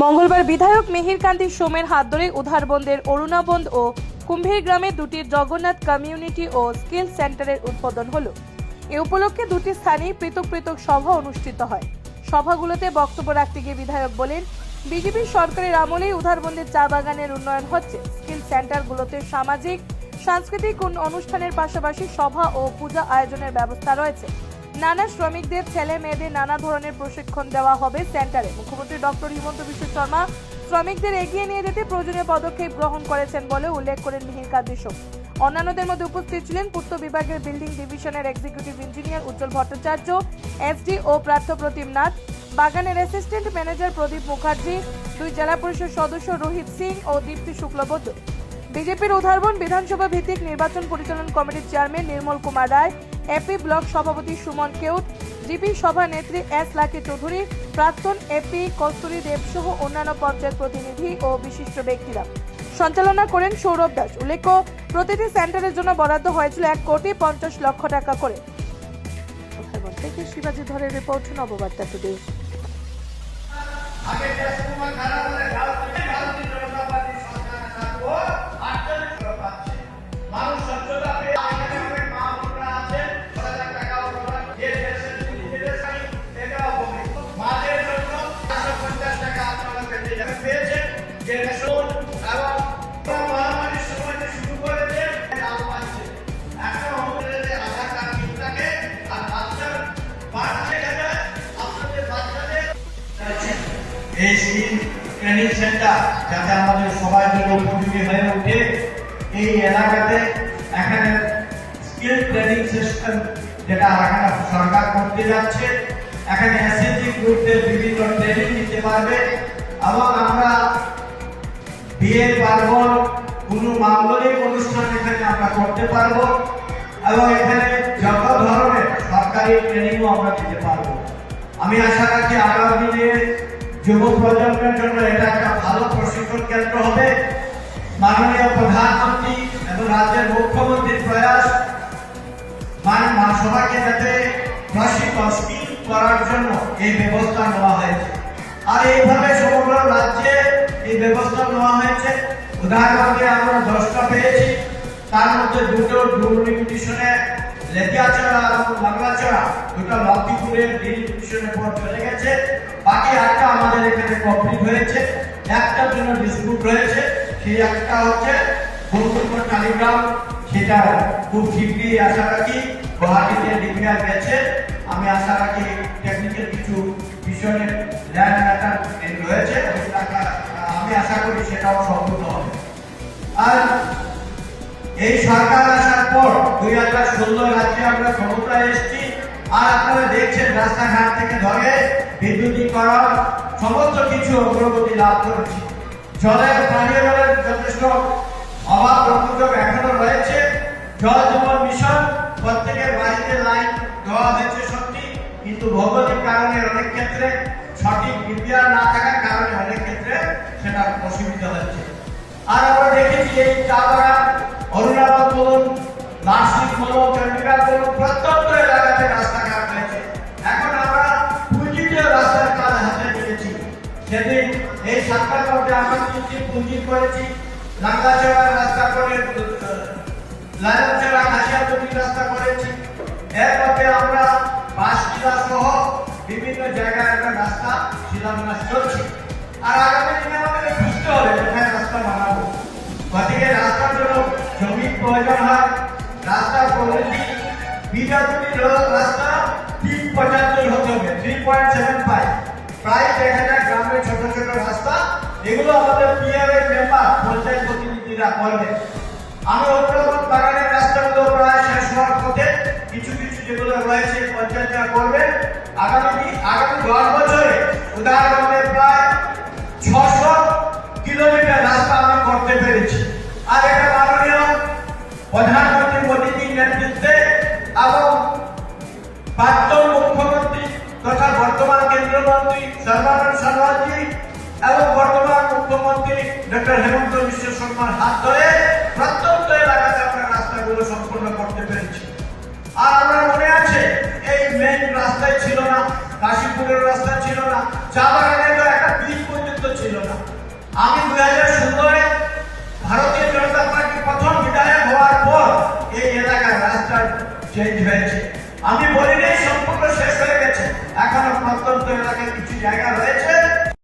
মঙ্গলবার বিধায়ক মিহির কান্তি সোমের হাত ধরে উধারবন্দের অরুণাবন্দ ও কুম্ভীর গ্রামে দুটি জগন্নাথ কমিউনিটি ও স্কিল সেন্টারের উদ্বোধন হলো। এ উপলক্ষে দুটি স্থানে পৃথক পৃথক সভা অনুষ্ঠিত হয়। সভাগুলোতে বক্তব্য রাখতে গিয়ে বিধায়ক বলেন, বিজেপি সরকারের আমলেই উধারবন্দের চা বাগানের উন্নয়ন হচ্ছে। স্কিল সেন্টারগুলোতে সামাজিক সাংস্কৃতিক অনুষ্ঠানের পাশাপাশি সভা ও পূজা আয়োজনের ব্যবস্থা রয়েছে। নানা শ্রমিকদের ছেলে মেয়েদের নানা ধরনের প্রশিক্ষণ দেওয়া হবে সেন্টারে। মুখ্যমন্ত্রী ডক্টর হিমন্ত বিশ্ব শর্মা শ্রমিকদের এগিয়ে নিয়ে যেতে প্রয়োজনীয় পদক্ষেপ গ্রহণ করেছেন বলে উল্লেখ করেন মিহির কান্তি সোম। অন্যান্যদের মধ্যে উপস্থিত ছিলেন পূর্ত বিভাগের বিল্ডিং ডিভিশনের এক্সিকিউটিভ ইঞ্জিনিয়ার উজ্জ্বল ভট্টাচার্য, এসডি ও প্রার্থ প্রতিম নাথ, বাগানের অ্যাসিস্ট্যান্ট ম্যানেজার প্রদীপ মুখার্জি, দুই জেলা পরিষদ সদস্য রোহিত সিং ও দীপ্তি শুক্লবৈদ্য, বিজেপির উধারবন বিধানসভা ভিত্তিক নির্বাচন পরিচালন কমিটির চেয়ারম্যান নির্মল কুমার রায়, এপি ব্লক সভাপতি সুমন কেউট, জিপি সভানেত্রী এস লাকি চৌধুরী, প্রাক্তন এপি কস্তুরী দেব সহ অন্যান্য পঞ্চায়েত প্রতিনিধি ও বিশিষ্ট ব্যক্তিরা সঞ্চালনা করেন সৌরভ দাস। উল্লেখ্য, প্রতিটি সেন্টারের জন্য বরাদ্দ হয়েছিল 1,50,00,000 টাকা করে। উধারবন থেকে শিবাজি ধরের রিপোর্ট, নববার্তা টুডে। এই স্কিল ট্রেনিং সেন্টার যাতে আমাদের সবার জন্য উপযোগী হয়ে ওঠে, এই এলাকাতে এখানে স্কিল ট্রেনিং সিস্টেম যেটা এখানে সরকার করতে যাচ্ছে, এখানে এসএসজি গ্রুপদের বিভিন্ন ট্রেনিং দিতে পারবে এবং আমরা বিয়ের পার্বণ কোনো মাঙ্গলিক অনুষ্ঠান এখানে আমরা করতে পারবো এবং এখানে যত ধরনের সরকারি ট্রেনিংও আমরা দিতে পারবো। আমি আশা রাখি আগামী দিনে যুব প্রজন্মের জন্য এটা একটা ভালো প্রশিক্ষণ কেন্দ্র হবে। মাননীয় প্রধানমন্ত্রী এবং রাজ্যের মুখ্যমন্ত্রীর প্রয়াস সবাইকে যাতে প্রশিক্ষণ স্কিল করার জন্য এই ব্যবস্থা নেওয়া হয়েছে, আর এইভাবে সমগ্র রাজ্যে এই ব্যবস্থা নেওয়া হয়েছে। উদাহরণে আমরা 10টা পেয়েছি, তার মধ্যে দুটো ডিভিশনে লেকিয়াচড়া এবং লাগলাচড়া, দুটো লক্ষ্মীপুরের ডিভিশনের পর চলে গেছে। বাকি একটা আমাদের এখানে কমপ্লিট হয়েছে, একটার জন্য ডিসপিউট রয়েছে। সেই একটা হচ্ছে গৌতমপুর টালিগ্রাম, সেটা খুব শীঘ্রই আশা রাখি গুয়াহাটিতে ডিক্লেয়ার গেছে। আমি আশা রাখি টেকনিক্যাল কিছু বিষয়ে ল্যান্ড ম্যাটার রয়েছে, আমি আশা করি সেটাও সম্পূর্ণ হবে। আর এই সরকার আসার পর 2016 রাজ্যে আমরা ক্ষমতায় এসেছি, আর আপনারা দেখছেন রাস্তাঘাট থেকে ধরে বিদ্যুতীকরণ সমস্ত কিছু অগ্রগতি লাভ করেছি। জলের পানীয় জলের যথেষ্ট অভাব অভিযোগ এখনো রয়েছে। জল জীবন মিশন প্রত্যেকের বাড়িতে লাইন দেওয়া হয়েছে সত্যি, কিন্তু ভৌগোলিক কারণে অনেক ক্ষেত্রে সঠিক বিদ্যা না থাকার কারণে অনেক ক্ষেত্রে সেটা অসুবিধা হচ্ছে। আর আমরা দেখেছি এই চা বাগান অরুণাবন্দ বলুন, নাসিক বলুন, চন্ডিগড় বলুন, প্রত্যন্ত এলাকাতে রাস্তাঘাট হয়েছে। এখন আমরা পুঁজিতে রাস্তার কাজ হাতে নিয়েছি। সেদিন এই সরকার মধ্যে আমরা পুঁজি করেছি, লাঙ্গাচড়ার রাস্তা করে লালচড়া খাসিয়াপতি রাস্তা করেছি। এর মধ্যে আমরা বাঁশকিলা সহ বিভিন্ন জায়গায় একটা রাস্তা শিলান্যাস চলছে। আর আগামী দিনে আমাদের বুঝতে হবে কোথায় রাস্তা বানাবো। গতিকে রাস্তার জন্য জমির প্রয়োজন হয়। রাস্তার প্রগতি বিজাপুরি রাস্তা 375 হতে হবে, 3.75। প্রায় দেখা যায় গ্রামের ছোট ছোট রাস্তা, এগুলো আমাদের পিআরএ মেম্বার পঞ্চায়েত প্রতিনিধিরা করবে। আমি উত্তরবঙ্গ বাগানের রাস্তাগুলো প্রায় শেষ হওয়ার পথে, কিছু কিছু যেগুলো রয়েছে পঞ্চায়েতরা করবে। আগামী 10 বছরে উদাহরণের প্রায় 600 কিলোমিটার রাস্তা আমি করতে পেরেছি। আর এটা মাননীয় প্রধানমন্ত্রী মোদীজির নেতৃত্বে এবং প্রাক্তন মুখ্যমন্ত্রী তথা বর্তমান কেন্দ্রমন্ত্রী সর্বানন্দ সোনোয়ালজি এবং বর্তমান মুখ্যমন্ত্রী ডক্টর হিমন্ত বিশ্ব শর্মার হাত ধরে প্রত্যন্ত এলাকাতে আমরা রাস্তাগুলো সম্পূর্ণ করতে পেরেছি। আর আমরা মনে আছে এই মেইন রাস্তায় ছিল না, কাশীপুরের রাস্তা ছিল না, চা বাগানে তো একটা ব্রিজ পর্যন্ত ছিল চেঞ্জ হয়েছে। আমি বলি নাই সম্পূর্ণ